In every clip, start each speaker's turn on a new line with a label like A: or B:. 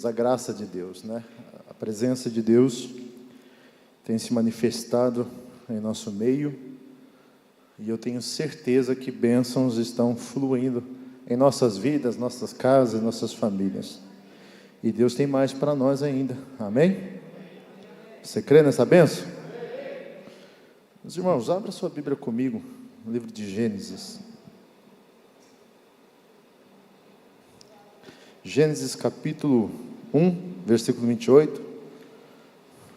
A: A graça de Deus, né? A presença de Deus tem se manifestado em nosso meio e eu tenho certeza que bênçãos estão fluindo em nossas vidas, nossas casas, nossas famílias. E Deus tem mais para nós ainda, amém? Você crê nessa bênção? Meus irmãos, abra sua Bíblia comigo, no livro de Gênesis. Gênesis capítulo 1, versículo 28,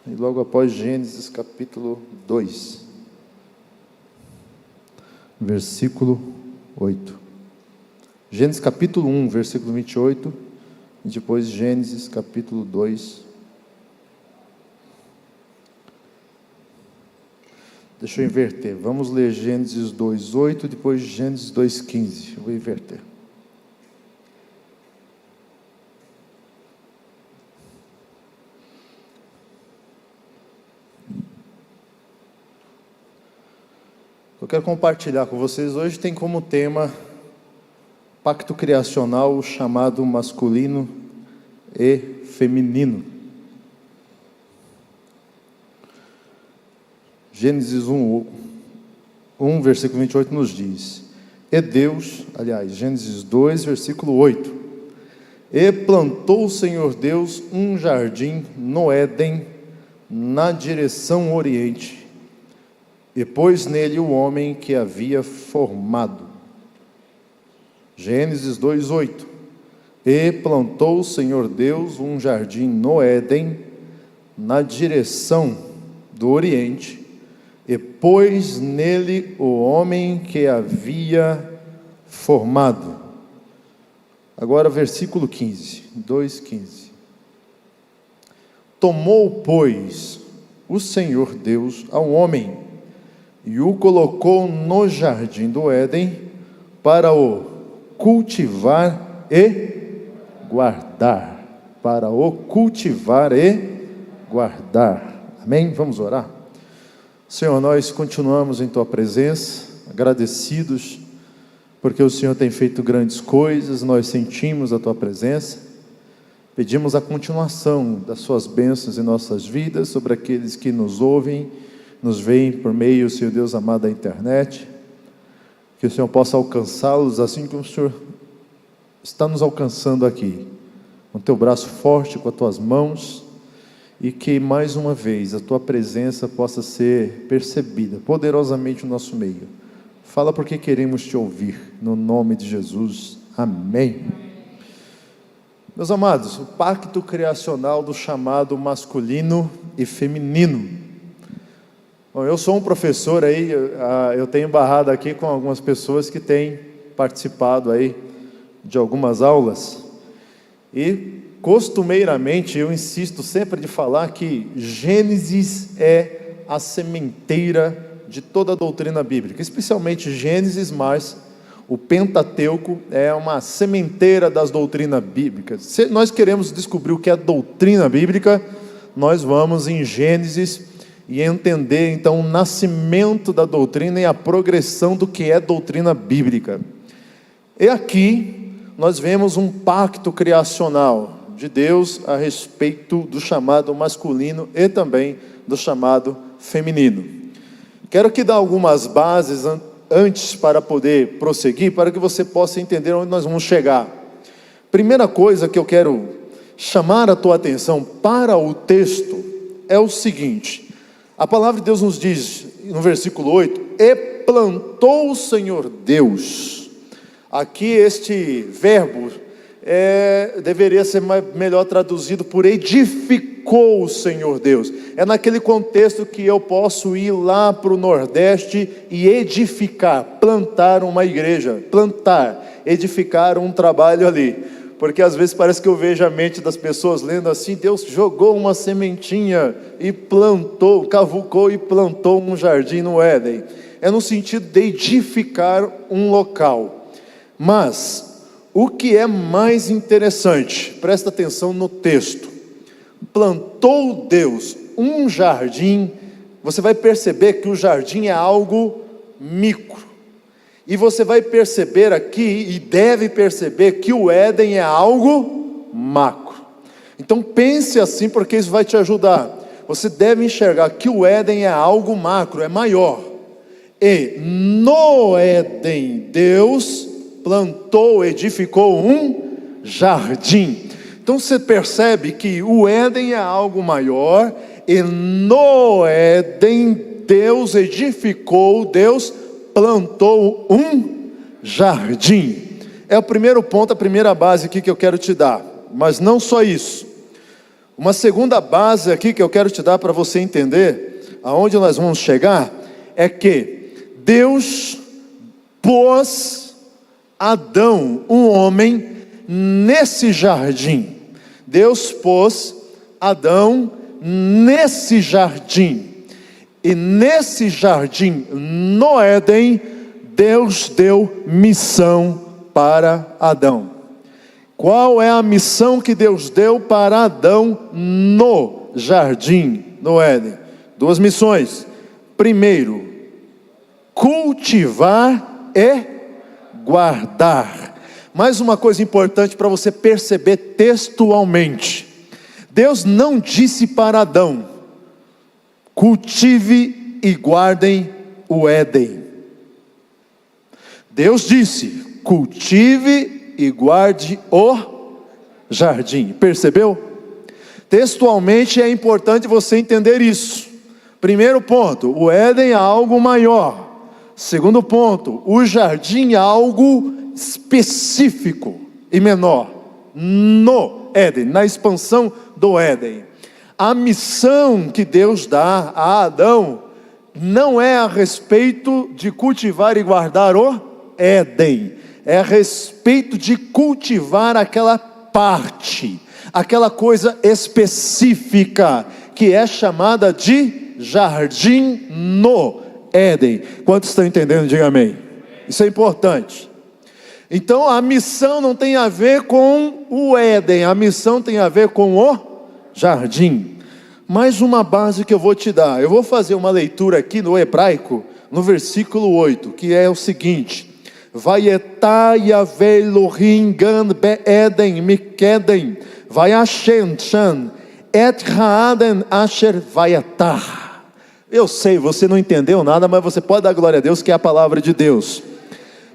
A: e logo após Gênesis capítulo 2, versículo 8. Gênesis capítulo 1, versículo 28, e depois Gênesis capítulo 2. Deixa eu inverter, vamos ler Gênesis 2, 8, depois Gênesis 2, 15, eu vou inverter. Eu quero compartilhar com vocês hoje, tem como tema pacto criacional chamado masculino e feminino. Gênesis 1, versículo 28 nos diz: E Deus, Gênesis 2, versículo 8: E plantou o Senhor Deus um jardim no Éden, na direção oriente, e pôs nele o homem que havia formado. Gênesis 2:8. E plantou o Senhor Deus um jardim no Éden, na direção do Oriente, e pôs nele o homem que havia formado. Agora versículo 15, 2:15. Tomou, pois, o Senhor Deus ao homem, e o colocou no jardim do Éden, para o cultivar e guardar. Para o cultivar e guardar. Amém? Vamos orar? Senhor, nós continuamos em Tua presença, agradecidos, porque o Senhor tem feito grandes coisas, nós sentimos a Tua presença, pedimos a continuação das Suas bênçãos em nossas vidas, sobre aqueles que nos ouvem, nos veem por meio, Senhor Deus amado, da internet, que o Senhor possa alcançá-los, assim como o Senhor está nos alcançando aqui, com Teu braço forte, com as Tuas mãos, e que mais uma vez a Tua presença possa ser percebida poderosamente no nosso meio. Fala porque queremos Te ouvir, no nome de Jesus, amém. Meus amados, o pacto criacional do chamado masculino e feminino. Bom, eu sou um professor aí, eu tenho barrado aqui com algumas pessoas que têm participado aí de algumas aulas, e costumeiramente eu insisto sempre de falar que Gênesis é a sementeira de toda a doutrina bíblica, especialmente Gênesis, mas o Pentateuco é uma sementeira das doutrinas bíblicas. Se nós queremos descobrir o que é doutrina bíblica, nós vamos em Gênesis e entender então o nascimento da doutrina e a progressão do que é doutrina bíblica. E aqui nós vemos um pacto criacional de Deus a respeito do chamado masculino e também do chamado feminino. Quero aqui dar algumas bases antes para poder prosseguir, para que você possa entender onde nós vamos chegar. Primeira coisa que eu quero chamar a tua atenção para o texto é o seguinte: a palavra de Deus nos diz, no versículo 8, e plantou o Senhor Deus. Aqui este verbo deveria ser melhor traduzido por edificou o Senhor Deus. É naquele contexto que eu posso ir lá para o Nordeste e edificar, plantar uma igreja, edificar um trabalho ali. Porque às vezes parece que eu vejo a mente das pessoas lendo assim: Deus jogou uma sementinha e plantou, cavucou e plantou um jardim no Éden. É no sentido de edificar um local. Mas o que é mais interessante, presta atenção no texto: plantou Deus um jardim. Você vai perceber que o jardim é algo micro. E você vai perceber aqui, e deve perceber, que o Éden é algo macro. Então pense assim, porque isso vai te ajudar. Você deve enxergar que o Éden é algo macro, é maior. E no Éden, Deus plantou, edificou um jardim. Então você percebe que o Éden é algo maior, e no Éden Deus edificou, Deus plantou um jardim. É o primeiro ponto, a primeira base aqui que eu quero te dar. Mas não só isso. Uma segunda base aqui que eu quero te dar para você entender aonde nós vamos chegar, é que Deus pôs Adão, um homem, nesse jardim. Deus pôs Adão nesse jardim. E nesse jardim, no Éden, Deus deu missão para Adão. Qual é a missão que Deus deu para Adão no jardim, no Éden? 2 missões. Primeiro, cultivar e guardar. Mais uma coisa importante para você perceber textualmente. Deus não disse para Adão: cultive e guardem o Éden. Deus disse: cultive e guarde o jardim. Percebeu? Textualmente é importante você entender isso. Primeiro ponto, o Éden é algo maior. Segundo ponto, o jardim é algo específico e menor. No Éden, na expansão do Éden. A missão que Deus dá a Adão não é a respeito de cultivar e guardar o Éden. É a respeito de cultivar aquela parte, aquela coisa específica, que é chamada de jardim no Éden. Quantos estão entendendo? Diga amém. Isso é importante. Então a missão não tem a ver com o Éden, a missão tem a ver com o jardim. Mais uma base que eu vou te dar. Eu vou fazer uma leitura aqui no hebraico, no versículo 8, que é o seguinte: Vayetá Yahvé Elohim gan be'Eden mikeden vayashem shan et ha'aden asher vayetá. Eu sei, você não entendeu nada, mas você pode dar glória a Deus, que é a palavra de Deus.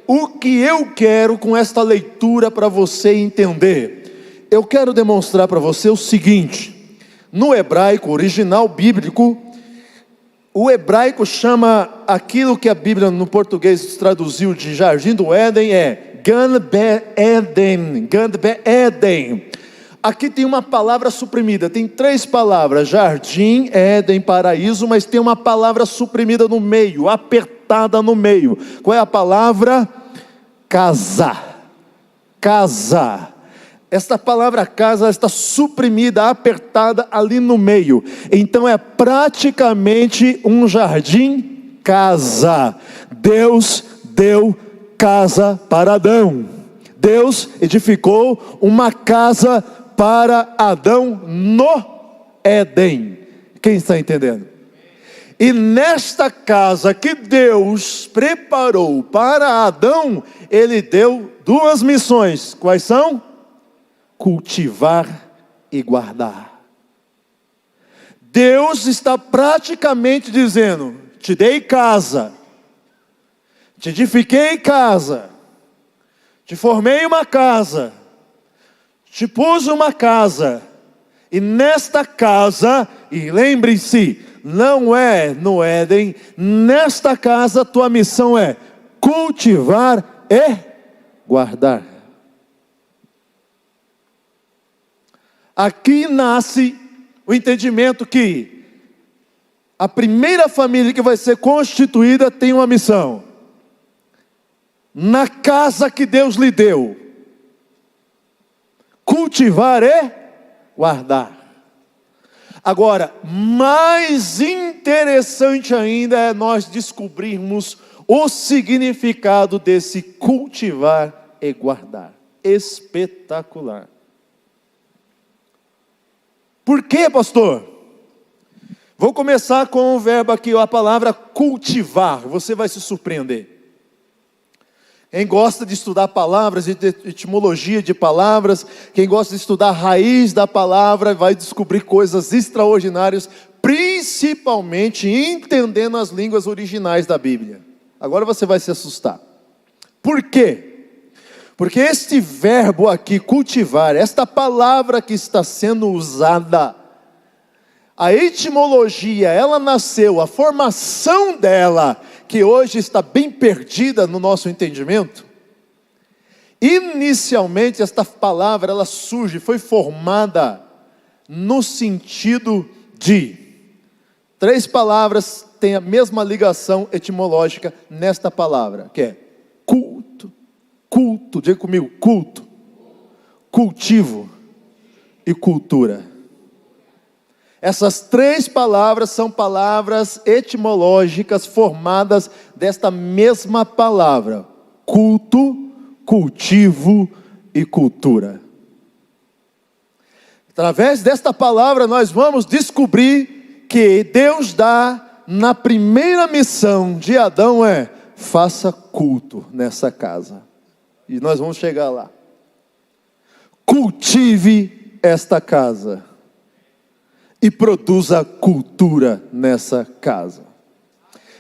A: O que eu quero com esta leitura para você entender? Eu quero demonstrar para você o seguinte: no hebraico original bíblico, o hebraico chama aquilo que a Bíblia no português traduziu de jardim do Éden, é Gan Be'Eden, Gan Be'Eden. Aqui tem uma palavra suprimida, tem 3 palavras: jardim, Éden, paraíso, mas tem uma palavra suprimida no meio, apertada no meio. Qual é a palavra? Casa. Casa. Esta palavra casa está suprimida, apertada ali no meio. Então é praticamente um jardim casa. Deus deu casa para Adão. Deus edificou uma casa para Adão no Éden. Quem está entendendo? E nesta casa que Deus preparou para Adão, Ele deu 2 missões. Quais são? Cultivar e guardar. Deus está praticamente dizendo: te dei casa, te edifiquei casa, te formei uma casa, te pus uma casa, e nesta casa, e lembre-se, não é no Éden, nesta casa tua missão é cultivar e guardar. Aqui nasce o entendimento que a primeira família que vai ser constituída tem uma missão. Na casa que Deus lhe deu, cultivar e guardar. Agora, mais interessante ainda é nós descobrirmos o significado desse cultivar e guardar. Espetacular. Por quê, pastor? Vou começar com o verbo aqui, a palavra cultivar. Você vai se surpreender. Quem gosta de estudar palavras, de etimologia de palavras, quem gosta de estudar a raiz da palavra, vai descobrir coisas extraordinárias, principalmente entendendo as línguas originais da Bíblia. Agora você vai se assustar. Por quê? Porque este verbo aqui, cultivar, esta palavra que está sendo usada, a etimologia, ela nasceu, a formação dela, que hoje está bem perdida no nosso entendimento. Inicialmente esta palavra, ela surge, foi formada no sentido de, 3 palavras têm a mesma ligação etimológica nesta palavra, que é culto, culto, diga comigo, culto, cultivo e cultura. Essas 3 palavras são palavras etimológicas formadas desta mesma palavra: culto, cultivo e cultura. Através desta palavra nós vamos descobrir que Deus dá na primeira missão de Adão faça culto nessa casa. E nós vamos chegar lá. Cultive esta casa e produza cultura nessa casa.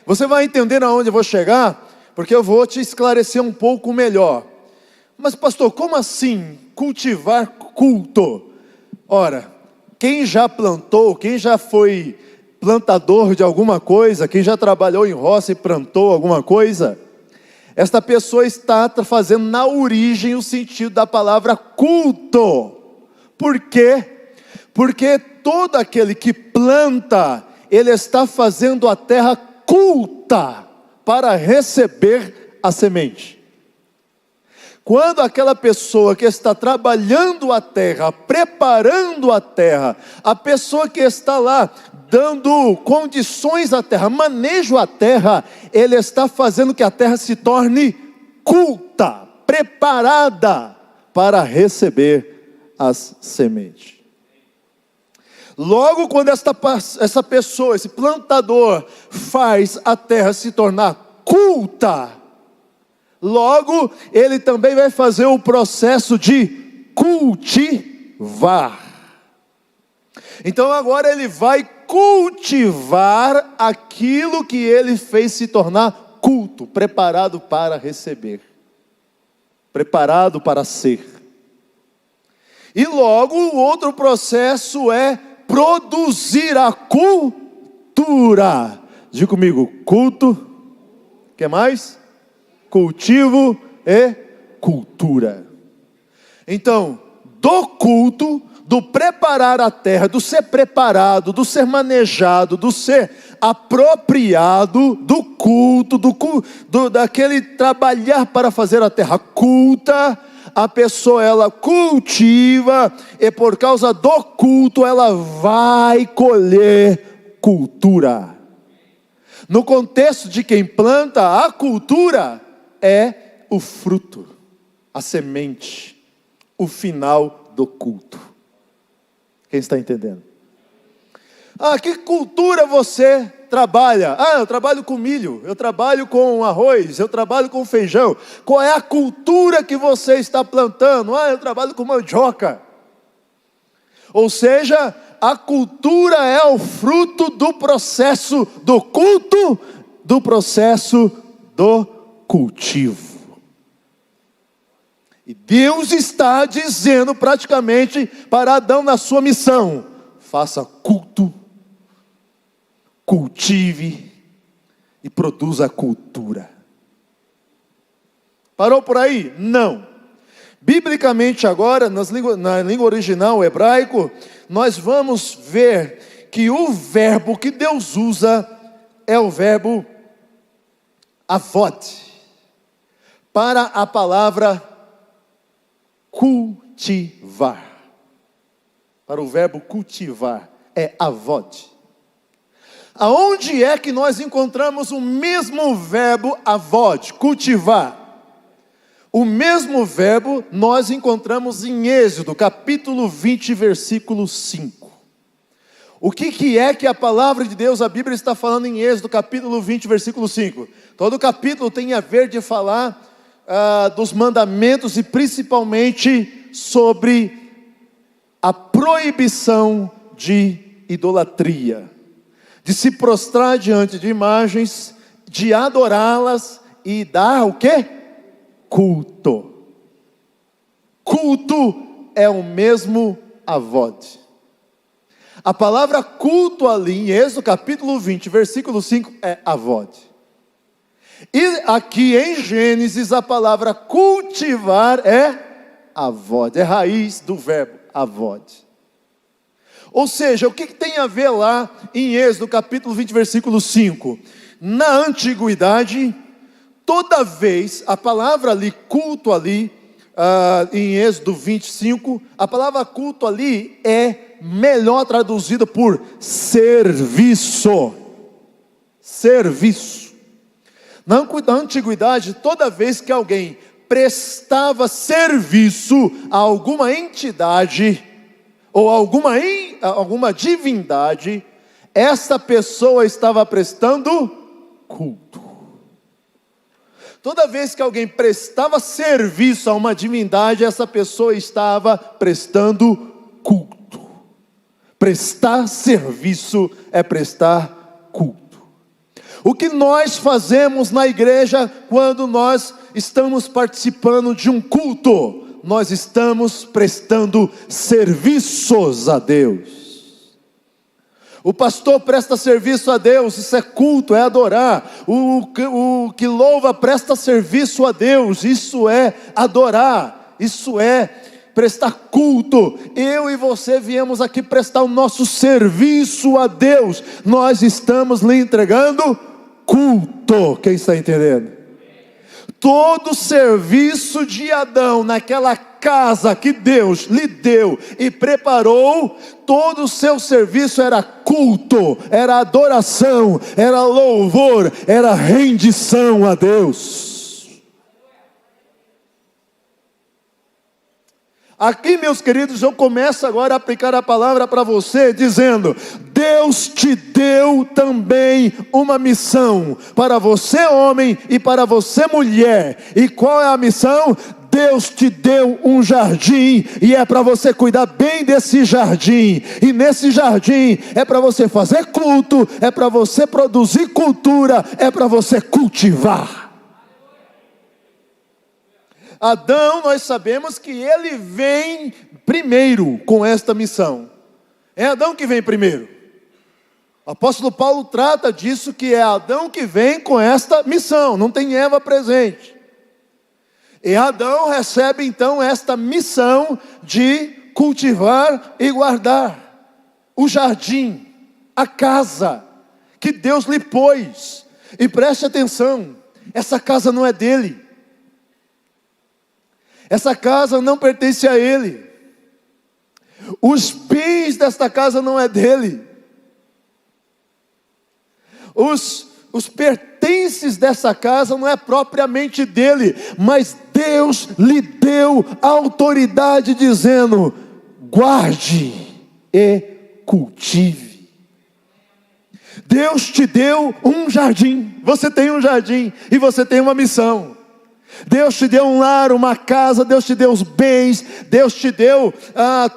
A: Você vai entender aonde eu vou chegar, porque eu vou te esclarecer um pouco melhor. Mas pastor, como assim cultivar culto? Ora, quem já plantou, quem já foi plantador de alguma coisa, quem já trabalhou em roça e plantou alguma coisa, esta pessoa está fazendo na origem o sentido da palavra culto. Por quê? Porque todo aquele que planta, ele está fazendo a terra culta para receber a semente. Quando aquela pessoa que está trabalhando a terra, preparando a terra, a pessoa que está lá dando condições à terra, manejo à terra, ele está fazendo que a terra se torne culta, preparada para receber as sementes. Logo quando essa pessoa, esse plantador, faz a terra se tornar culta, logo ele também vai fazer o processo de cultivar. Então agora ele vai cultivar aquilo que ele fez se tornar culto, preparado para receber, preparado para ser. E logo o outro processo é produzir a cultura. Diga comigo, culto, o que mais? Cultivo e cultura. Então, do culto, do preparar a terra, do ser preparado, do ser manejado, do ser apropriado, do culto, daquele trabalhar para fazer a terra culta, a pessoa ela cultiva, e por causa do culto ela vai colher cultura. No contexto de quem planta, a cultura é o fruto, a semente, o final do culto. Quem está entendendo? Que cultura você trabalha? Eu trabalho com milho, eu trabalho com arroz, eu trabalho com feijão. Qual é a cultura que você está plantando? Eu trabalho com mandioca. Ou seja, a cultura é o fruto do processo do culto, do processo do cultivo. E Deus está dizendo praticamente para Adão na sua missão: faça culto, cultive e produza cultura. Parou por aí? Não. Biblicamente agora, na língua original hebraico, nós vamos ver que o verbo que Deus usa é o verbo avod, para a palavra cultivar. Para o verbo cultivar, é avod. Aonde é que nós encontramos o mesmo verbo avod, cultivar? O mesmo verbo nós encontramos em Êxodo, capítulo 20, versículo 5. O que é que a palavra de Deus, a Bíblia está falando em Êxodo, capítulo 20, versículo 5? Todo capítulo tem a ver de falar dos mandamentos e principalmente sobre a proibição de idolatria, de se prostrar diante de imagens, de adorá-las e dar o quê? Culto. Culto é o mesmo avod. A palavra culto ali em Êxodo capítulo 20, versículo 5 é avod. E aqui em Gênesis a palavra cultivar é avod, é raiz do verbo avod. Ou seja, o que tem a ver lá em Êxodo capítulo 20, versículo 5? Na antiguidade, toda vez, a palavra ali, culto ali, em Êxodo 25, a palavra culto ali é melhor traduzida por serviço. Serviço. Na antiguidade, toda vez que alguém prestava serviço a alguma entidade, ou alguma divindade, essa pessoa estava prestando culto. Toda vez que alguém prestava serviço a uma divindade, essa pessoa estava prestando culto. Prestar serviço é prestar culto. O que nós fazemos na igreja quando nós estamos participando de um culto? Nós estamos prestando serviços a Deus. O pastor presta serviço a Deus, isso é culto, é adorar. O que louva presta serviço a Deus, isso é adorar, isso é prestar culto. Eu e você viemos aqui prestar o nosso serviço a Deus. Nós estamos lhe entregando culto. Quem está entendendo? Todo serviço de Adão naquela casa que Deus lhe deu e preparou, todo o seu serviço era culto, era adoração, era louvor, era rendição a Deus. Aqui, meus queridos, eu começo agora a aplicar a palavra para você, dizendo: Deus te deu também uma missão, para você homem e para você mulher. E qual é a missão? Deus te deu um jardim, e é para você cuidar bem desse jardim. E nesse jardim é para você fazer culto, é para você produzir cultura, é para você cultivar. Adão, nós sabemos que ele vem primeiro com esta missão. É Adão que vem primeiro. O apóstolo Paulo trata disso, que é Adão que vem com esta missão, não tem Eva presente. E Adão recebe então esta missão de cultivar e guardar o jardim, a casa que Deus lhe pôs. E preste atenção, essa casa não é dele. Essa casa não pertence a ele. Os bens desta casa não é dele. Os pertences dessa casa não é propriamente dele, mas Deus lhe deu autoridade dizendo: guarde e cultive. Deus te deu um jardim, você tem um jardim e você tem uma missão. Deus te deu um lar, uma casa, Deus te deu os bens, Deus te deu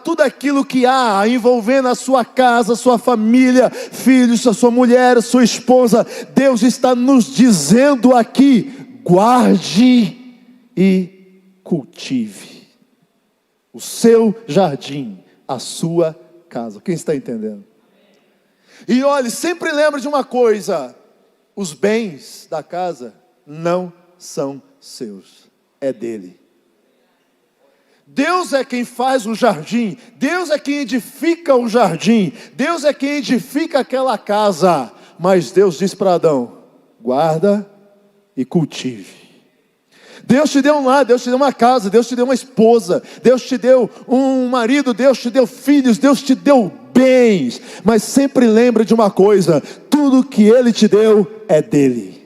A: tudo aquilo que há envolvendo a sua casa, sua família, filhos, a sua mulher, a sua esposa. Deus está nos dizendo aqui: guarde e cultive o seu jardim, a sua casa. Quem está entendendo? E olhe, sempre lembre de uma coisa: os bens da casa não são seus, é dele. Deus é quem faz o jardim, Deus é quem edifica o jardim, Deus é quem edifica aquela casa. Mas Deus diz para Adão: guarda e cultive. Deus te deu um lar, Deus te deu uma casa, Deus te deu uma esposa, Deus te deu um marido, Deus te deu filhos, Deus te deu bens. Mas sempre lembre de uma coisa: tudo que Ele te deu é dele.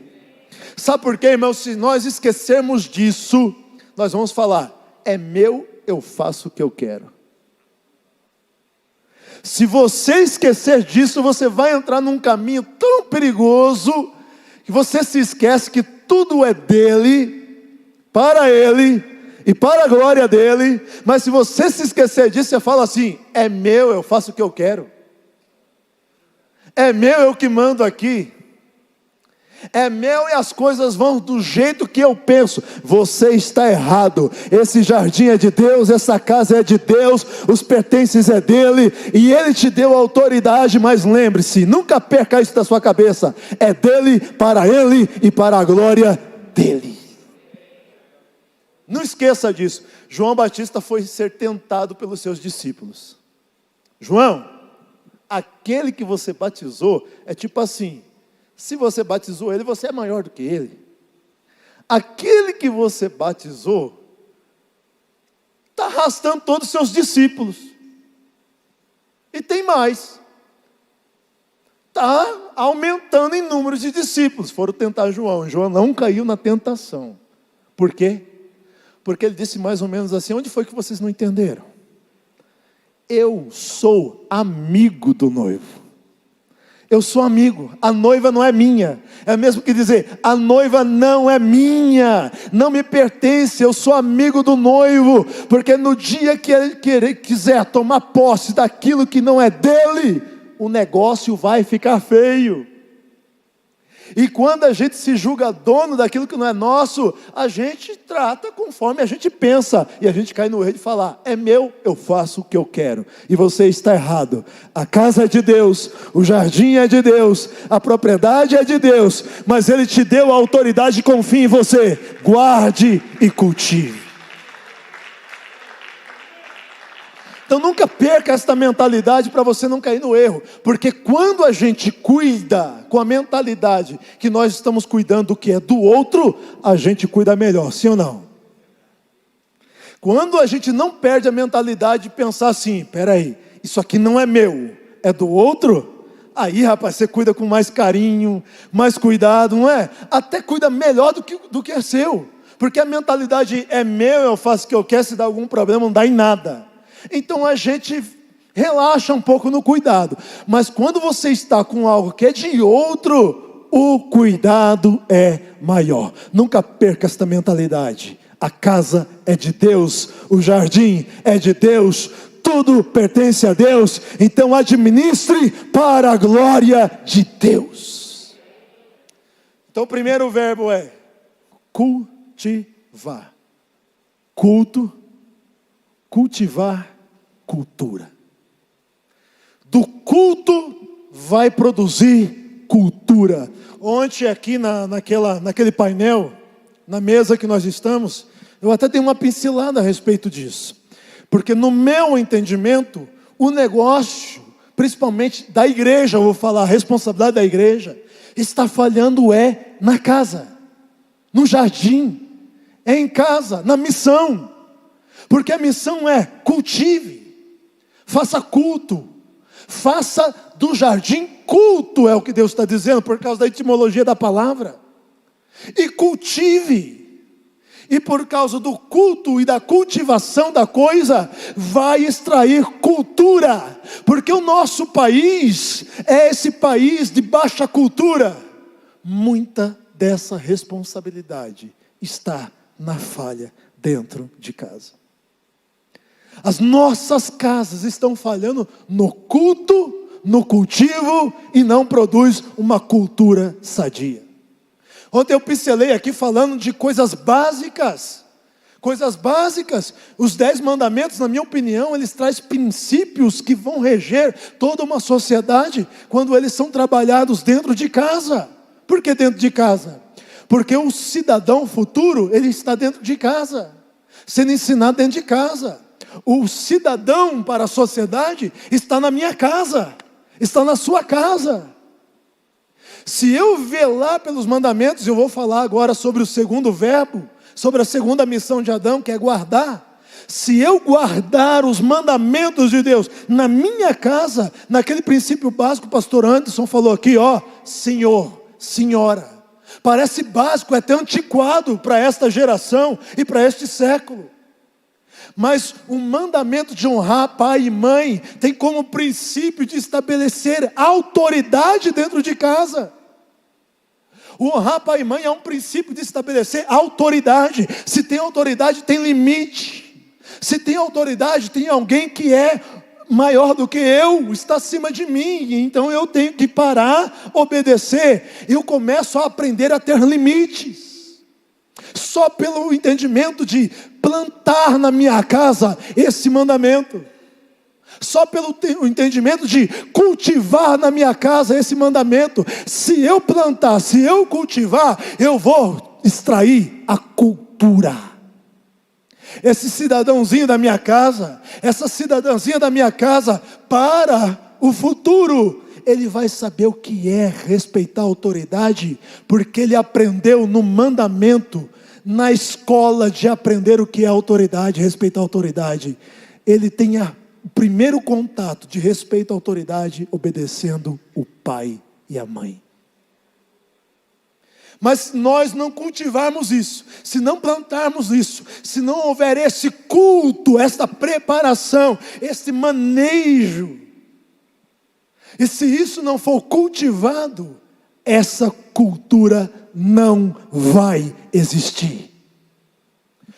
A: Sabe por quê, irmãos? Se nós esquecermos disso, nós vamos falar: é meu, eu faço o que eu quero. Se você esquecer disso, você vai entrar num caminho tão perigoso, que você se esquece que tudo é dele, para Ele e para a glória dEle. Mas se você se esquecer disso, você fala assim: é meu, eu faço o que eu quero. É meu, eu que mando aqui. É meu e as coisas vão do jeito que eu penso. Você está errado. Esse jardim é de Deus, essa casa é de Deus, os pertences é dele, e Ele te deu autoridade. Mas lembre-se, nunca perca isso da sua cabeça: é dele, para Ele e para a glória dele. Não esqueça disso. João Batista foi ser tentado pelos seus discípulos. João, aquele que você batizou é tipo assim: se você batizou ele, você é maior do que ele. Aquele que você batizou está arrastando todos os seus discípulos. E tem mais. Está aumentando em número de discípulos. Foram tentar João. João não caiu na tentação. Por quê? Porque ele disse mais ou menos assim: onde foi que vocês não entenderam? Eu sou amigo do noivo. Eu sou amigo, a noiva não é minha. É mesmo que dizer: a noiva não é minha, não me pertence, eu sou amigo do noivo. Porque no dia que ele quiser tomar posse daquilo que não é dele, o negócio vai ficar feio. E quando a gente se julga dono daquilo que não é nosso, a gente trata conforme a gente pensa, e a gente cai no erro de falar: é meu, eu faço o que eu quero. E você está errado. A casa é de Deus, o jardim é de Deus, a propriedade é de Deus, mas Ele te deu a autoridade. Confie em você, guarde e cultive. Então nunca perca esta mentalidade para você não cair no erro. Porque quando a gente cuida com a mentalidade que nós estamos cuidando do que é do outro, a gente cuida melhor, sim ou não? Quando a gente não perde a mentalidade de pensar assim: peraí, isso aqui não é meu, é do outro. Aí, rapaz, você cuida com mais carinho, mais cuidado, não é? Até cuida melhor do que é seu. Porque a mentalidade é meu, eu faço o que eu quero, se dá algum problema não dá em nada. Então a gente relaxa um pouco no cuidado. Mas quando você está com algo que é de outro, o cuidado é maior. Nunca perca esta mentalidade. A casa é de Deus, o jardim é de Deus, tudo pertence a Deus. Então administre para a glória de Deus. Então o primeiro verbo é cultivar. Culto, cultivar cultura. Do culto vai produzir cultura. Ontem aqui naquele painel, na mesa que nós estamos, eu até dei uma pincelada a respeito disso. Porque no meu entendimento, o negócio, principalmente da igreja, eu vou falar, a responsabilidade da igreja, está falhando na casa, no jardim, em casa, na missão. Porque a missão é: cultive, faça culto, faça do jardim culto, é o que Deus está dizendo, por causa da etimologia da palavra. E cultive. E por causa do culto e da cultivação da coisa, vai extrair cultura. Porque o nosso país é esse país de baixa cultura. Muita dessa responsabilidade está na falha dentro de casa. As nossas casas estão falhando no culto, no cultivo, e não produz uma cultura sadia. Ontem eu pincelei aqui falando de coisas básicas. Coisas básicas. Os 10 mandamentos, na minha opinião, eles trazem princípios que vão reger toda uma sociedade quando eles são trabalhados dentro de casa. Por que dentro de casa? Porque o cidadão futuro, ele está dentro de casa, sendo ensinado dentro de casa. O cidadão para a sociedade está na minha casa, está na sua casa. Se eu velar pelos mandamentos, eu vou falar agora sobre o segundo verbo, sobre a segunda missão de Adão, que é guardar. Se eu guardar os mandamentos de Deus na minha casa, naquele princípio básico, o pastor Anderson falou aqui, senhor, senhora. Parece básico, é até antiquado para esta geração e para este século. Mas o mandamento de honrar pai e mãe tem como princípio de estabelecer autoridade dentro de casa. O honrar pai e mãe é um princípio de estabelecer autoridade. Se tem autoridade, tem limite. Se tem autoridade, tem alguém que é maior do que eu, está acima de mim, então eu tenho que parar, obedecer. Eu começo a aprender a ter limites. Só pelo entendimento de plantar na minha casa esse mandamento. Só pelo entendimento de cultivar na minha casa esse mandamento. Se eu plantar, se eu cultivar, eu vou extrair a cultura. Esse cidadãozinho da minha casa, essa cidadãzinha da minha casa, para o futuro, ele vai saber o que é respeitar a autoridade, porque ele aprendeu no mandamento, na escola de aprender o que é autoridade, respeitar a autoridade. Ele tem o primeiro contato de respeito à autoridade obedecendo o pai e a mãe. Mas se nós não cultivarmos isso, se não plantarmos isso, se não houver esse culto, essa preparação, esse manejo, e se isso não for cultivado, essa cultura não vai existir.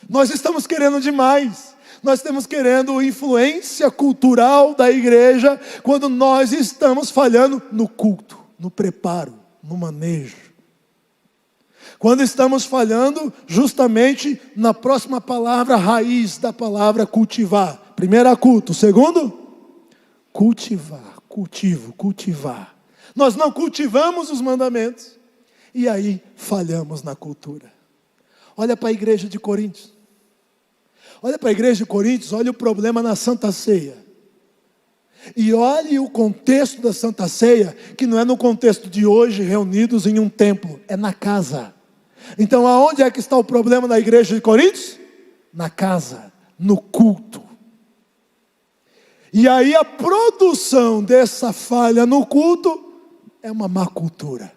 A: Nós estamos querendo demais. Nós estamos querendo influência cultural da igreja, quando nós estamos falhando no culto, no preparo, no manejo. Quando estamos falhando justamente na próxima palavra, raiz da palavra cultivar. Primeiro, culto. Segundo, cultivar, cultivar. Nós não cultivamos os mandamentos, e aí falhamos na cultura. Olha para a igreja de Coríntios. Olha para a igreja de Coríntios, olha o problema na Santa Ceia. E olhe o contexto da Santa Ceia, que não é no contexto de hoje, reunidos em um templo, é na casa. Então aonde é que está o problema da igreja de Coríntios? Na casa, no culto. E aí a produção dessa falha no culto é uma má cultura.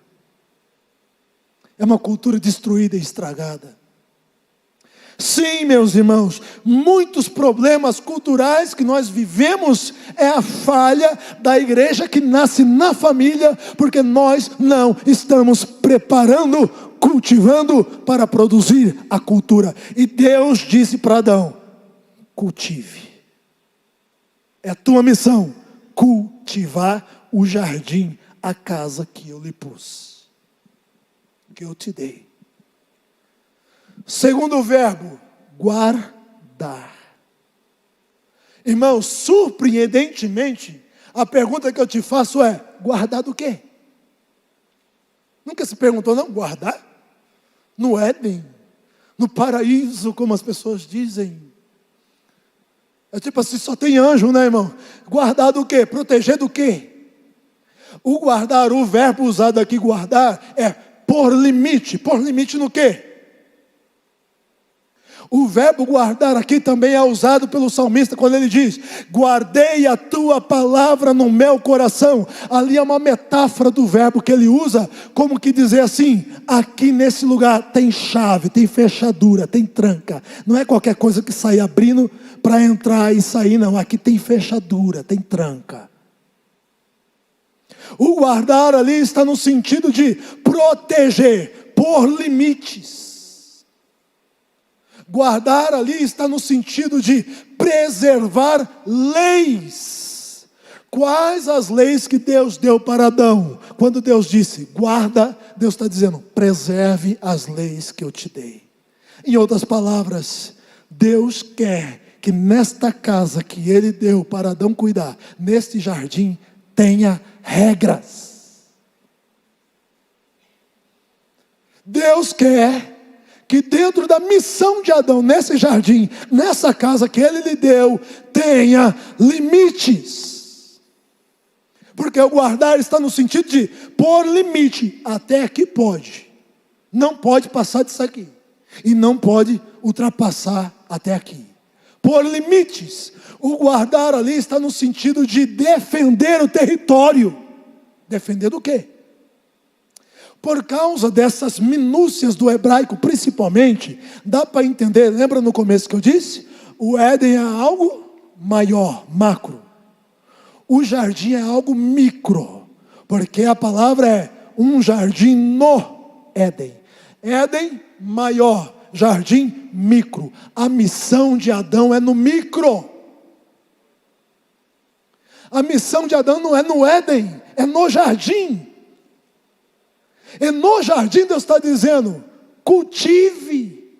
A: É uma cultura destruída e estragada. Sim, meus irmãos, muitos problemas culturais que nós vivemos é a falha da igreja que nasce na família, porque nós não estamos preparando, cultivando para produzir a cultura. E Deus disse para Adão: cultive. É a tua missão, cultivar o jardim, a casa que eu lhe pus, que eu te dei. Segundo verbo, guardar. Irmãos, surpreendentemente, a pergunta que eu te faço é: guardar do quê? Nunca se perguntou, não? Guardar? No Éden, no paraíso, como as pessoas dizem. É tipo assim, só tem anjo, né, irmão? Guardar do quê? Proteger do quê? O guardar, o verbo usado aqui, guardar, é pôr limite. Pôr limite no quê? O verbo guardar aqui também é usado pelo salmista quando ele diz: guardei a tua palavra no meu coração. Ali é uma metáfora do verbo que ele usa, como que dizer assim: aqui nesse lugar tem chave, tem fechadura, tem tranca. Não é qualquer coisa que sai abrindo para entrar e sair, não. Aqui tem fechadura, tem tranca. O guardar ali está no sentido de proteger, pôr limites. Guardar ali está no sentido de preservar leis. Quais as leis que Deus deu para Adão? Quando Deus disse, guarda, Deus está dizendo, preserve as leis que eu te dei. Em outras palavras, Deus quer que nesta casa que Ele deu para Adão cuidar, neste jardim, tenha regras. Deus quer que dentro da missão de Adão, nesse jardim, nessa casa que Ele lhe deu, tenha limites. Porque o guardar está no sentido de pôr limite, até aqui pode. Não pode passar disso aqui. E não pode ultrapassar até aqui. Pôr limites. O guardar ali está no sentido de defender o território. Defender do quê? Por causa dessas minúcias do hebraico, principalmente, dá para entender, lembra no começo que eu disse? O Éden é algo maior, macro. O jardim é algo micro, porque a palavra é um jardim no.
B: Éden. Éden, maior. Jardim, micro. A missão de Adão é no micro. A missão de Adão não é no Éden, é no jardim. E no jardim Deus está dizendo, cultive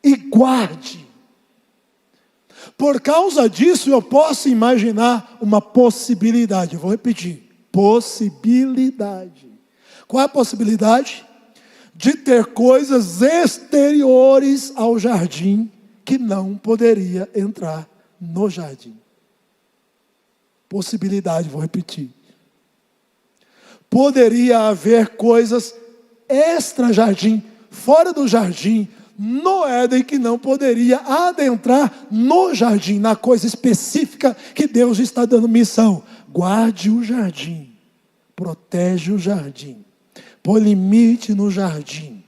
B: e guarde. Por causa disso eu posso imaginar uma possibilidade. Vou repetir, possibilidade. Qual é a possibilidade? De ter coisas exteriores ao jardim que não poderia entrar no jardim. Possibilidade, vou repetir. Poderia haver coisas extra-jardim, fora do jardim, no Éden, que não poderia adentrar no jardim, na coisa específica que Deus está dando missão. Guarde o jardim, protege o jardim, põe limite no jardim.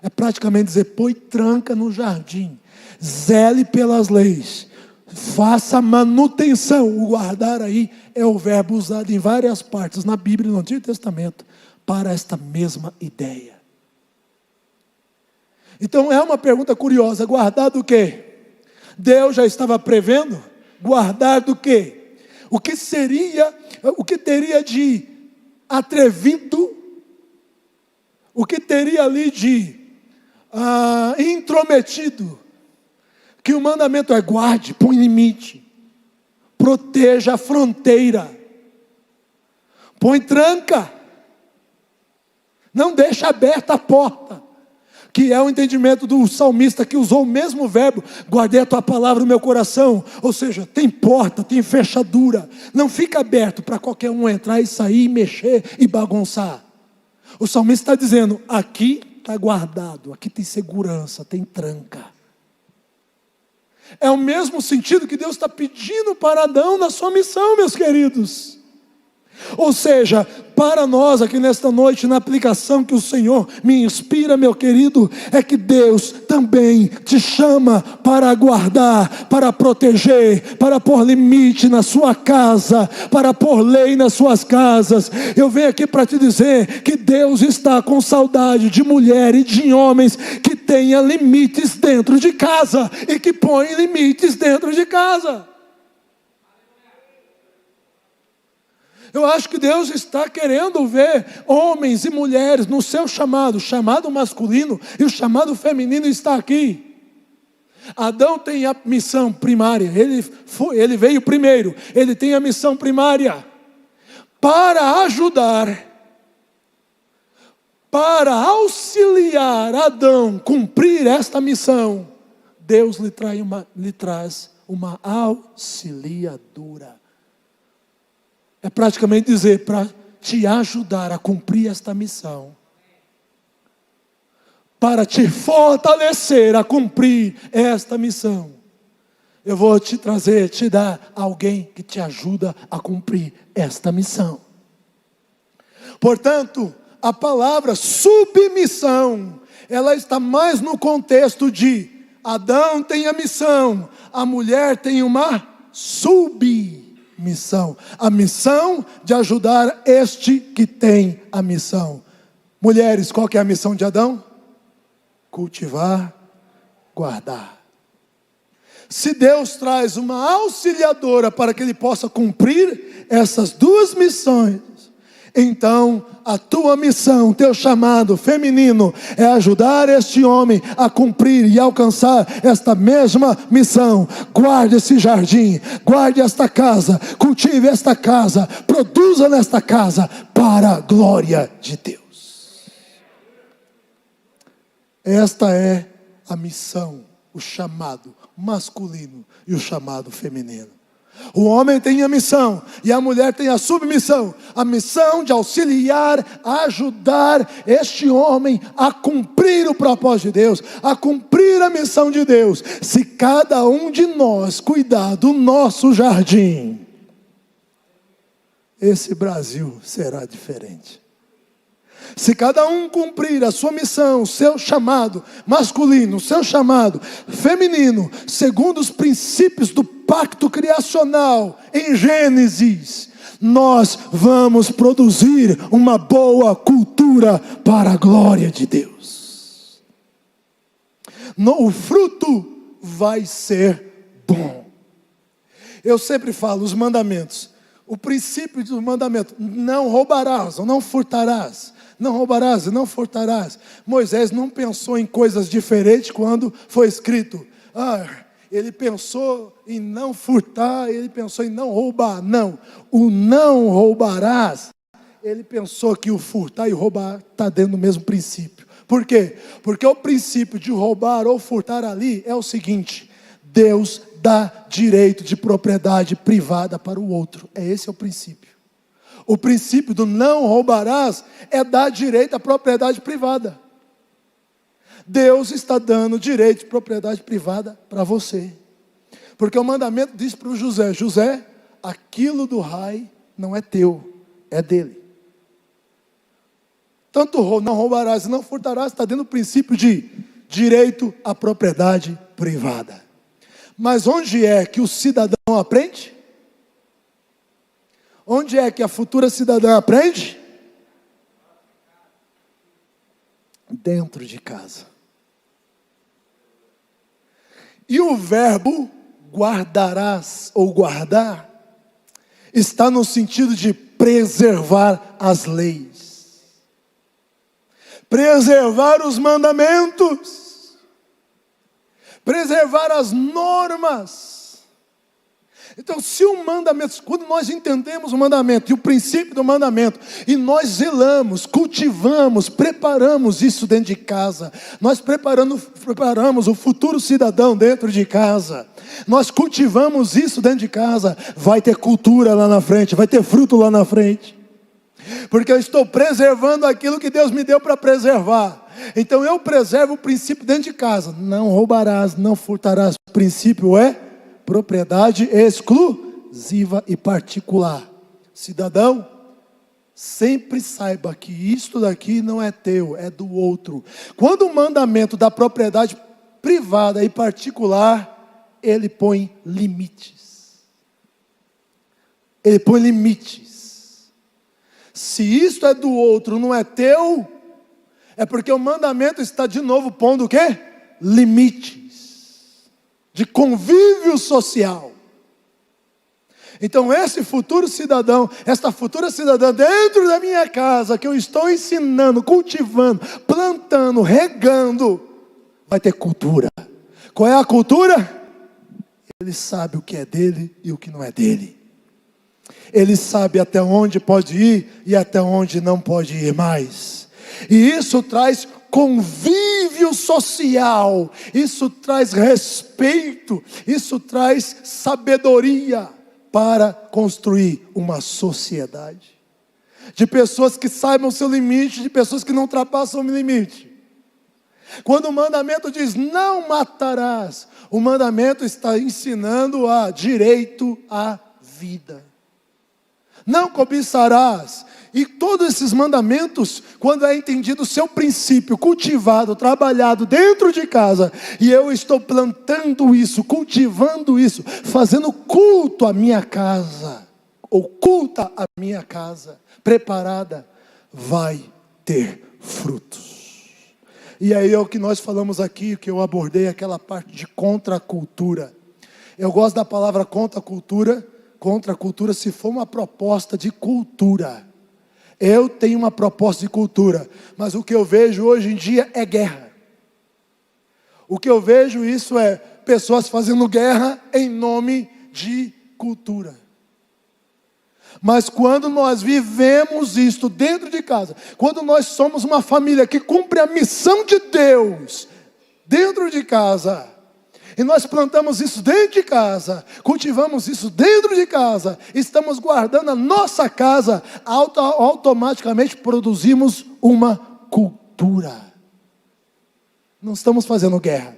B: É praticamente dizer, põe tranca no jardim, zele pelas leis, faça manutenção. O guardar aí é o verbo usado em várias partes na Bíblia e no Antigo Testamento para esta mesma ideia. Então é uma pergunta curiosa, guardar do quê? Deus já estava prevendo? Guardar do quê? O que teria de atrevido? O que teria ali de intrometido? Que o mandamento é guarde, põe limite, proteja a fronteira, põe tranca, não deixa aberta a porta, que é o entendimento do salmista que usou o mesmo verbo, guardei a tua palavra no meu coração, ou seja, tem porta, tem fechadura, não fica aberto para qualquer um entrar e sair, mexer e bagunçar. O salmista está dizendo, aqui está guardado, aqui tem segurança, tem tranca. É o mesmo sentido que Deus está pedindo para Adão na sua missão, meus queridos. Ou seja, para nós aqui nesta noite, na aplicação que o Senhor me inspira, meu querido, é que Deus também te chama para guardar, para proteger, para pôr limite na sua casa, para pôr lei nas suas casas. Eu venho aqui para te dizer que Deus está com saudade de mulher e de homens que tenha limites dentro de casa e que põem limites dentro de casa. Eu acho que Deus está querendo ver homens e mulheres no seu chamado, o chamado masculino e o chamado feminino está aqui. Adão tem a missão primária, ele veio primeiro, ele tem a missão primária para ajudar, para auxiliar Adão cumprir esta missão. Deus lhe traz uma auxiliadora. É praticamente dizer, para te ajudar a cumprir esta missão, para te fortalecer a cumprir esta missão, eu vou te dar alguém que te ajuda a cumprir esta missão. Portanto, a palavra submissão, ela está mais no contexto de Adão tem a missão, a mulher tem uma submissão. A missão de ajudar este que tem a missão. Mulheres, qual que é a missão de Adão? Cultivar, guardar. Se Deus traz uma auxiliadora para que ele possa cumprir essas duas missões, então a tua missão, teu chamado feminino é ajudar este homem a cumprir e alcançar esta mesma missão. Guarde esse jardim, guarde esta casa, cultive esta casa, produza nesta casa para a glória de Deus. Esta é a missão, o chamado masculino e o chamado feminino. O homem tem a missão e a mulher tem a submissão. A missão de auxiliar, ajudar este homem a cumprir o propósito de Deus, a cumprir a missão de Deus. Se cada um de nós cuidar do nosso jardim, esse Brasil será diferente. Se cada um cumprir a sua missão, o seu chamado masculino, o seu chamado feminino, segundo os princípios do pacto criacional em Gênesis, nós vamos produzir uma boa cultura para a glória de Deus. O fruto vai ser bom. Eu sempre falo, os mandamentos, o princípio do mandamento: não roubarás, ou não furtarás, não roubarás e não furtarás. Moisés não pensou em coisas diferentes quando foi escrito. Ele pensou em não furtar, ele pensou em não roubar. Não, o não roubarás, ele pensou que o furtar e roubar está dentro do mesmo princípio. Por quê? Porque o princípio de roubar ou furtar ali é o seguinte: Deus dá direito de propriedade privada para o outro. Esse é o princípio. O princípio do não roubarás é dar direito à propriedade privada. Deus está dando direito de propriedade privada para você. Porque o mandamento diz para o José: José, aquilo do Rai não é teu, é dele. Tanto não roubarás e não furtarás está dentro do princípio de direito à propriedade privada. Mas onde é que o cidadão aprende? Onde é que a futura cidadã aprende? Dentro de casa. E o verbo guardarás ou guardar está no sentido de preservar as leis, preservar os mandamentos, preservar as normas. Então, se o mandamento, quando nós entendemos o mandamento e o princípio do mandamento, e nós zelamos, cultivamos, preparamos isso dentro de casa, nós preparamos o futuro cidadão dentro de casa, nós cultivamos isso dentro de casa, vai ter cultura lá na frente, vai ter fruto lá na frente, porque eu estou preservando aquilo que Deus me deu para preservar. Então eu preservo o princípio dentro de casa: não roubarás, não furtarás. O princípio é propriedade exclusiva e particular. Cidadão, sempre saiba que isto daqui não é teu, é do outro. Quando o mandamento da propriedade privada e particular, ele põe limites. Ele põe limites. Se isto é do outro, não é teu, é porque o mandamento está de novo pondo o quê? Limites de convívio social. Então esse futuro cidadão, esta futura cidadã dentro da minha casa, que eu estou ensinando, cultivando, plantando, regando, vai ter cultura. Qual é a cultura? Ele sabe o que é dele e o que não é dele. Ele sabe até onde pode ir e até onde não pode ir mais. E isso traz convívio social, isso traz respeito, isso traz sabedoria para construir uma sociedade de pessoas que saibam o seu limite, de pessoas que não ultrapassam o limite. Quando o mandamento diz não matarás, o mandamento está ensinando a direito à vida. Não cobiçarás. E todos esses mandamentos, quando é entendido o seu princípio, cultivado, trabalhado dentro de casa, e eu estou plantando isso, cultivando isso, fazendo culto à minha casa, ou culta à minha casa, preparada, vai ter frutos. E aí é o que nós falamos aqui, que eu abordei aquela parte de contracultura. Eu gosto da palavra contracultura se for uma proposta de cultura. Eu tenho uma proposta de cultura, mas o que eu vejo hoje em dia é guerra. O que eu vejo isso é pessoas fazendo guerra em nome de cultura. Mas quando nós vivemos isto dentro de casa, quando nós somos uma família que cumpre a missão de Deus dentro de casa, e nós plantamos isso dentro de casa, cultivamos isso dentro de casa, estamos guardando a nossa casa, automaticamente produzimos uma cultura. Não estamos fazendo guerra,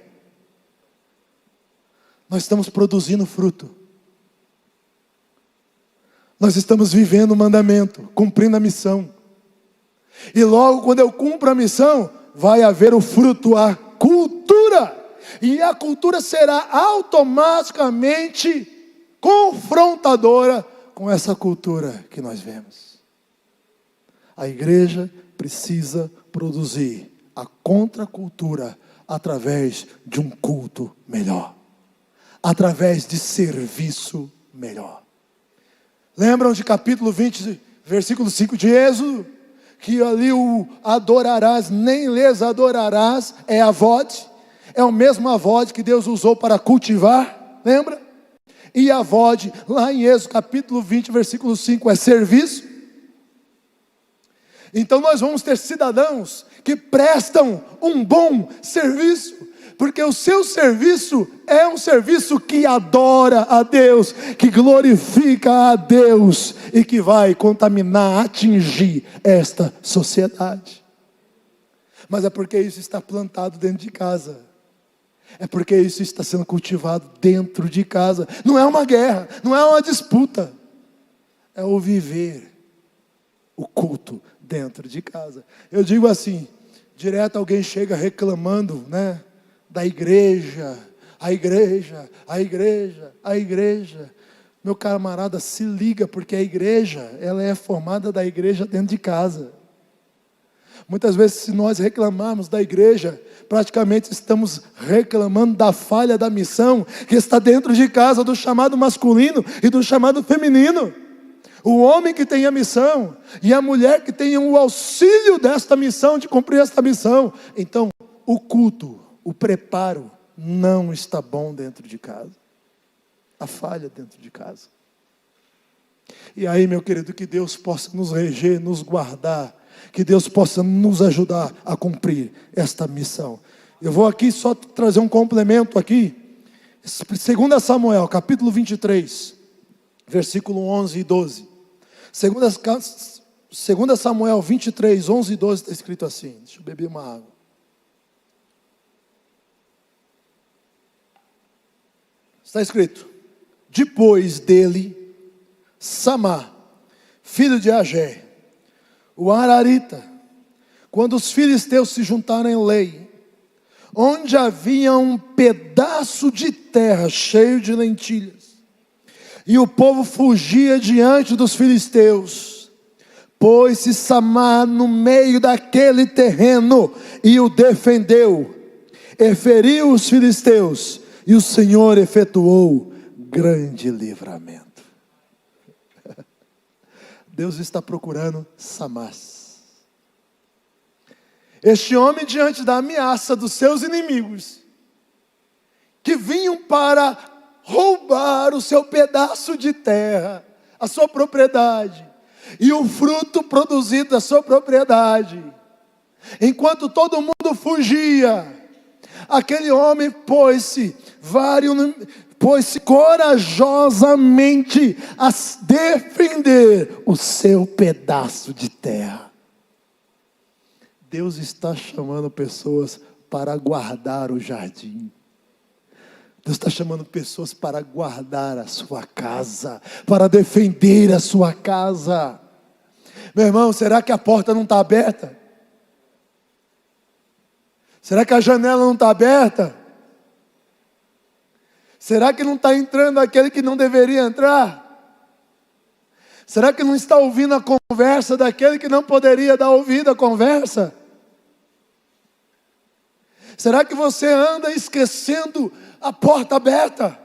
B: nós estamos produzindo fruto. Nós estamos vivendo o mandamento, cumprindo a missão. E logo quando eu cumpro a missão, vai haver o fruto, a cultura. E a cultura será automaticamente confrontadora com essa cultura que nós vemos. A igreja precisa produzir a contracultura através de um culto melhor, através de serviço melhor. Lembram de capítulo 20, versículo 5 de Êxodo? Que ali o adorarás, nem lhes adorarás, é avod, é o mesmo avod que Deus usou para cultivar, lembra? E avod, lá em Êxodo capítulo 20, versículo 5, é serviço. Então nós vamos ter cidadãos que prestam um bom serviço, porque o seu serviço é um serviço que adora a Deus, que glorifica a Deus e que vai contaminar, atingir esta sociedade. Mas é porque isso está plantado dentro de casa, é porque isso está sendo cultivado dentro de casa. Não é uma guerra, não é uma disputa, é o viver o culto dentro de casa. Eu digo assim, direto alguém chega reclamando, né, da igreja, a igreja, a igreja, a igreja. Meu camarada, se liga, porque a igreja, ela é formada da igreja dentro de casa. Muitas vezes, se nós reclamarmos da igreja, praticamente estamos reclamando da falha da missão que está dentro de casa, do chamado masculino e do chamado feminino. O homem que tem a missão e a mulher que tem o auxílio desta missão, de cumprir esta missão. Então, o culto, o preparo não está bom dentro de casa. A falha dentro de casa. E aí, meu querido, que Deus possa nos reger, nos guardar, que Deus possa nos ajudar a cumprir esta missão. Eu vou aqui só trazer um complemento aqui. 2 Samuel, capítulo 23, versículo 11 e 12. 2 Samuel 23, 11 e 12 está escrito assim. Deixa eu beber uma água. Está escrito: depois dele, Samá, filho de Agé, o Ararita, quando os filisteus se juntaram em Lei, onde havia um pedaço de terra cheio de lentilhas, e o povo fugia diante dos filisteus, pôs-se Samá no meio daquele terreno e o defendeu, e feriu os filisteus, e o Senhor efetuou grande livramento. Deus está procurando Samás. Este homem, diante da ameaça dos seus inimigos, que vinham para roubar o seu pedaço de terra, a sua propriedade, e o fruto produzido da sua propriedade, enquanto todo mundo fugia, aquele homem pôs-se corajosamente a defender o seu pedaço de terra. Deus está chamando pessoas para guardar o jardim. Deus está chamando pessoas para guardar a sua casa, para defender a sua casa. Meu irmão, será que a porta não está aberta? Será que a janela não está aberta? Será que não está entrando aquele que não deveria entrar? Será que não está ouvindo a conversa daquele que não poderia dar ouvido à conversa? Será que você anda esquecendo a porta aberta?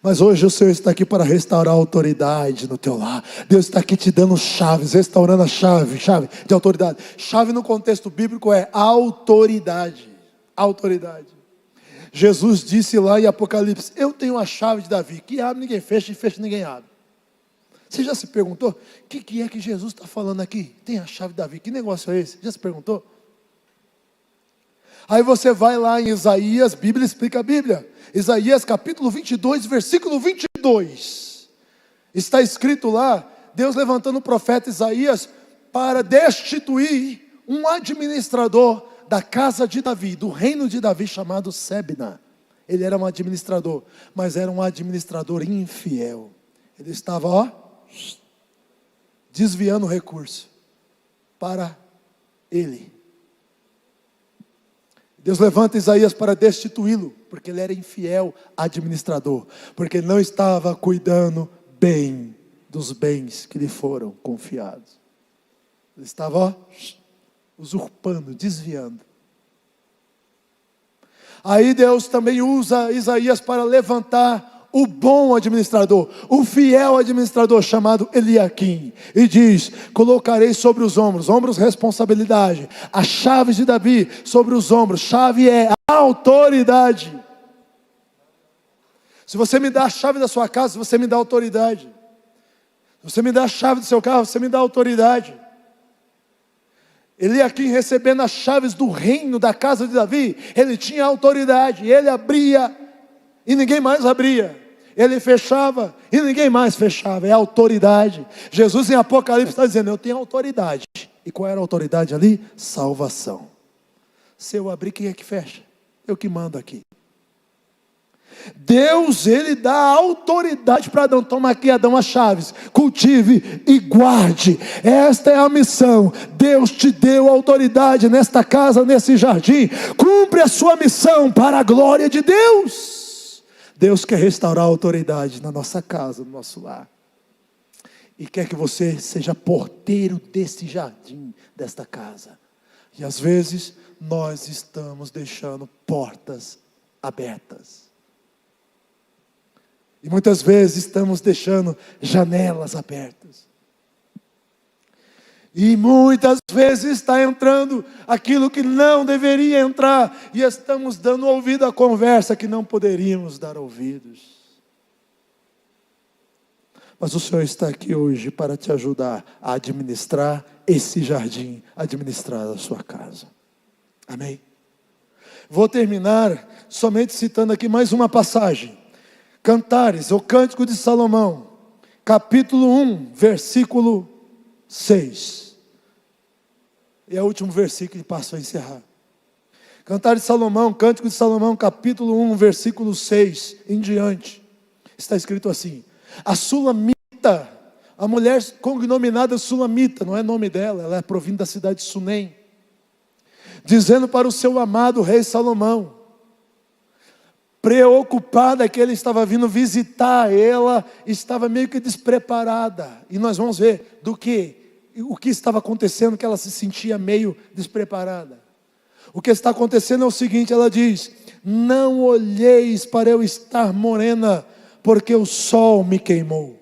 B: Mas hoje o Senhor está aqui para restaurar a autoridade no teu lar. Deus está aqui te dando chaves, restaurando a chave de autoridade. Chave no contexto bíblico é autoridade. Autoridade. Jesus disse lá em Apocalipse: eu tenho a chave de Davi, que abre ninguém fecha, e fecha ninguém abre. Você já se perguntou, o que é que Jesus está falando aqui? Tem a chave de Davi, que negócio é esse? Já se perguntou? Aí você vai lá em Isaías, Bíblia explica a Bíblia. Isaías capítulo 22, versículo 22. Está escrito lá, Deus levantando o profeta Isaías para destituir um administrador da casa de Davi, do reino de Davi, chamado Sebna. Ele era um administrador, mas era um administrador infiel. Ele estava, desviando o recurso. para ele. Deus levanta Isaías para destituí-lo, porque ele era infiel administrador, porque ele não estava cuidando bem dos bens que lhe foram confiados. Ele estava usurpando, desviando. Aí Deus também usa Isaías para levantar o bom administrador, o fiel administrador chamado Eliaquim, e diz: colocarei sobre os ombros responsabilidade, as chaves de Davi sobre os ombros. Chave é a autoridade. Se você me dá a chave da sua casa, você me dá autoridade. Se você me dá a chave do seu carro, você me dá autoridade. Eliaquim, recebendo as chaves do reino da casa de Davi, ele tinha autoridade. Ele abria e ninguém mais abria. Ele fechava e ninguém mais fechava. É autoridade. Jesus em Apocalipse está dizendo: eu tenho autoridade. E qual era a autoridade ali? Salvação. Se eu abrir, quem é que fecha? Eu que mando aqui. Deus, ele dá autoridade para Adão. Toma aqui, Adão, as chaves, cultive e guarde. Esta é a missão. Deus te deu autoridade nesta casa, nesse jardim. Cumpre a sua missão para a glória de Deus. Deus quer restaurar a autoridade na nossa casa, no nosso lar, e quer que você seja porteiro desse jardim, desta casa. E às vezes nós estamos deixando portas abertas. E muitas vezes estamos deixando janelas abertas. E muitas vezes está entrando aquilo que não deveria entrar. E estamos dando ouvido à conversa que não poderíamos dar ouvidos. Mas o Senhor está aqui hoje para te ajudar a administrar esse jardim, administrar a sua casa. Amém? Vou terminar somente citando aqui mais uma passagem. Cantares, o Cântico de Salomão, capítulo 1, versículo 6. E é o último versículo que passo a encerrar. Cantares de Salomão, Cântico de Salomão, capítulo 1, versículo 6 em diante. Está escrito assim: a Sulamita, a mulher cognominada Sulamita, não é nome dela, ela é provinda da cidade de Sunem, dizendo para o seu amado rei Salomão, preocupada que ele estava vindo visitar, ela estava meio que despreparada. E nós vamos ver o que estava acontecendo, que ela se sentia meio despreparada. O que está acontecendo é o seguinte, ela diz: não olheis para eu estar morena, porque o sol me queimou.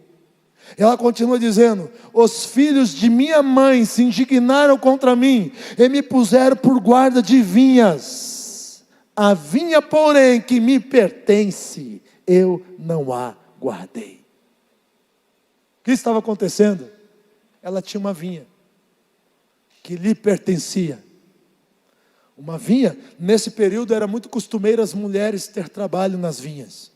B: Ela continua dizendo: os filhos de minha mãe se indignaram contra mim e me puseram por guarda de vinhas. A vinha, porém, que me pertence, eu não a guardei. O que estava acontecendo? Ela tinha uma vinha que lhe pertencia. Uma vinha, nesse período era muito costumeiro as mulheres ter trabalho nas vinhas.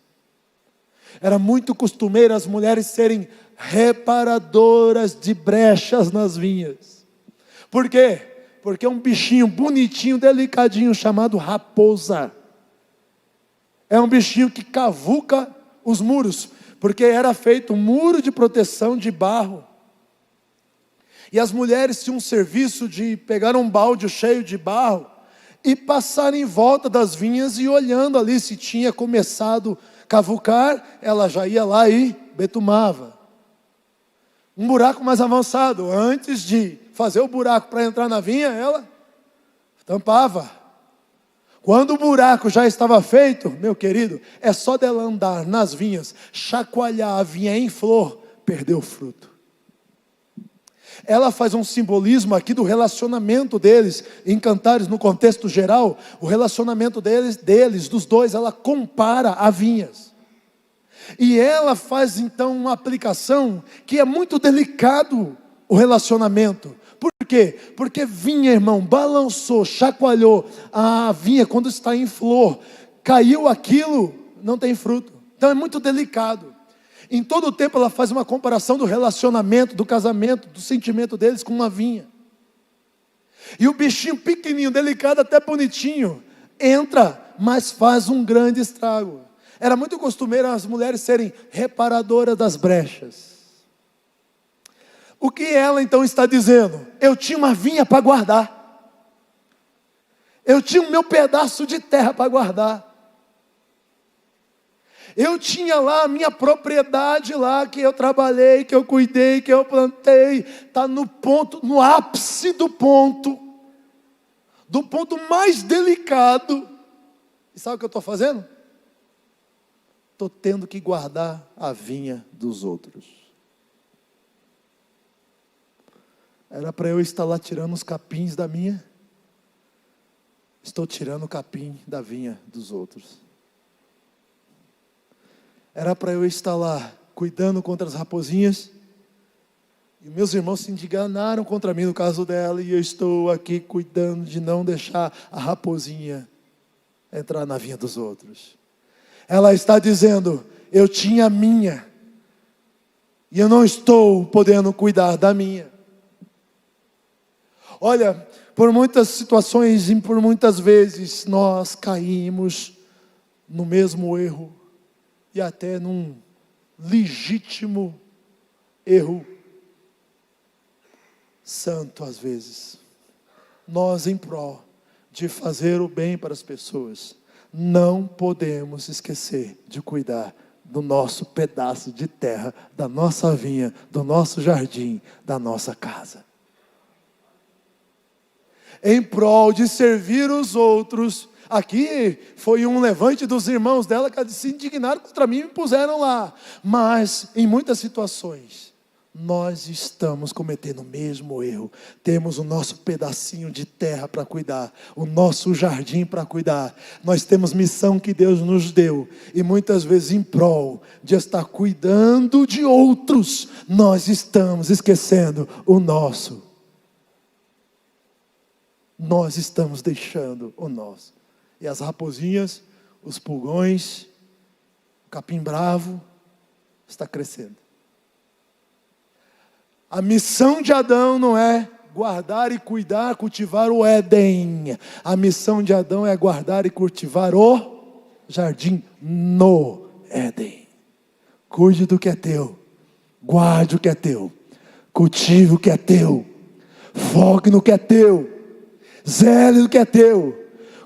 B: Era muito costumeiro as mulheres serem reparadoras de brechas nas vinhas. Por quê? Porque é um bichinho bonitinho, delicadinho, chamado raposa. É um bichinho que cavuca os muros, porque era feito um muro de proteção de barro. E as mulheres tinham um serviço de pegar um balde cheio de barro e passar em volta das vinhas e olhando ali se tinha começado a cavucar, ela já ia lá e betumava. Um buraco mais avançado, antes de fazer o buraco para entrar na vinha, ela tampava. Quando o buraco já estava feito, meu querido, é só dela andar nas vinhas, chacoalhar a vinha em flor, perdeu o fruto. Ela faz um simbolismo aqui do relacionamento deles, em Cantares, no contexto geral, o relacionamento deles, dos dois, ela compara a vinhas. E ela faz então uma aplicação que é muito delicado o relacionamento. Por quê? Porque vinha, irmão, balançou, chacoalhou a vinha quando está em flor, caiu aquilo, não tem fruto. Então é muito delicado. Em todo o tempo ela faz uma comparação do relacionamento, do casamento, do sentimento deles com uma vinha. E o bichinho pequenininho, delicado, até bonitinho, entra, mas faz um grande estrago. Era muito costumeiro as mulheres serem reparadoras das brechas. O que ela então está dizendo? Eu tinha uma vinha para guardar. Eu tinha o meu pedaço de terra para guardar. Eu tinha lá a minha propriedade lá, que eu trabalhei, que eu cuidei, que eu plantei. Está no ponto, no ápice do ponto mais delicado. E sabe o que eu estou fazendo? Estou tendo que guardar a vinha dos outros. Era para eu estar lá tirando os capins da minha. Estou tirando o capim da vinha dos outros. Era para eu estar lá cuidando contra as raposinhas. E meus irmãos se indignaram contra mim no caso dela. E eu estou aqui cuidando de não deixar a raposinha entrar na vinha dos outros. Ela está dizendo, eu tinha a minha. E eu não estou podendo cuidar da minha. Olha, por muitas situações e por muitas vezes nós caímos no mesmo erro. E até num legítimo erro santo às vezes. Nós, em prol de fazer o bem para as pessoas, não podemos esquecer de cuidar do nosso pedaço de terra, da nossa vinha, do nosso jardim, da nossa casa. Em prol de servir os outros. Aqui foi um levante dos irmãos dela que se indignaram contra mim e me puseram lá. Mas em muitas situações, nós estamos cometendo o mesmo erro. Temos o nosso pedacinho de terra para cuidar, o nosso jardim para cuidar. Nós temos missão que Deus nos deu. E muitas vezes em prol de estar cuidando de outros, nós estamos esquecendo o nosso. Nós estamos deixando o nosso. E as raposinhas, os pulgões, o capim bravo, está crescendo. A missão de Adão não é guardar e cuidar, cultivar o Éden. A missão de Adão é guardar e cultivar o jardim no Éden. Cuide do que é teu, guarde o que é teu, cultive o que é teu, foque no que é teu, zele do que é teu.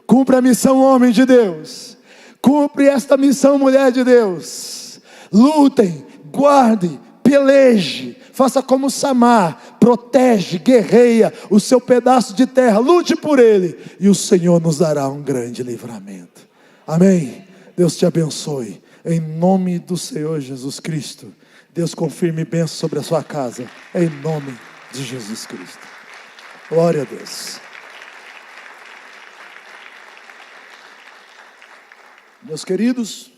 B: Cumpra a missão, homem de Deus. Cumpre esta missão, mulher de Deus. Lutem, guarde, peleje. Faça como Samar. Protege, guerreia o seu pedaço de terra. Lute por ele. E o Senhor nos dará um grande livramento. Amém? Deus te abençoe. Em nome do Senhor Jesus Cristo. Deus confirme bênção sobre a sua casa. Em nome de Jesus Cristo. Glória a Deus. Meus queridos,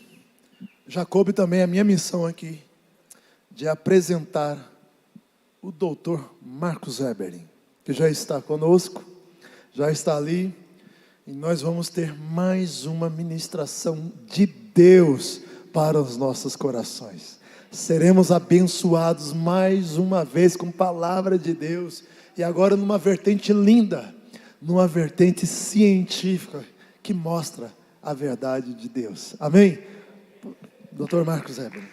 B: já coube também a minha missão aqui, de apresentar o doutor Marcos Eberlin, que já está conosco, já está ali, e nós vamos ter mais uma ministração de Deus para os nossos corações. Seremos abençoados mais uma vez com palavra de Deus, e agora numa vertente linda, numa vertente científica, que mostra a verdade de Deus. Amém? Dr. Marcos Eberlin.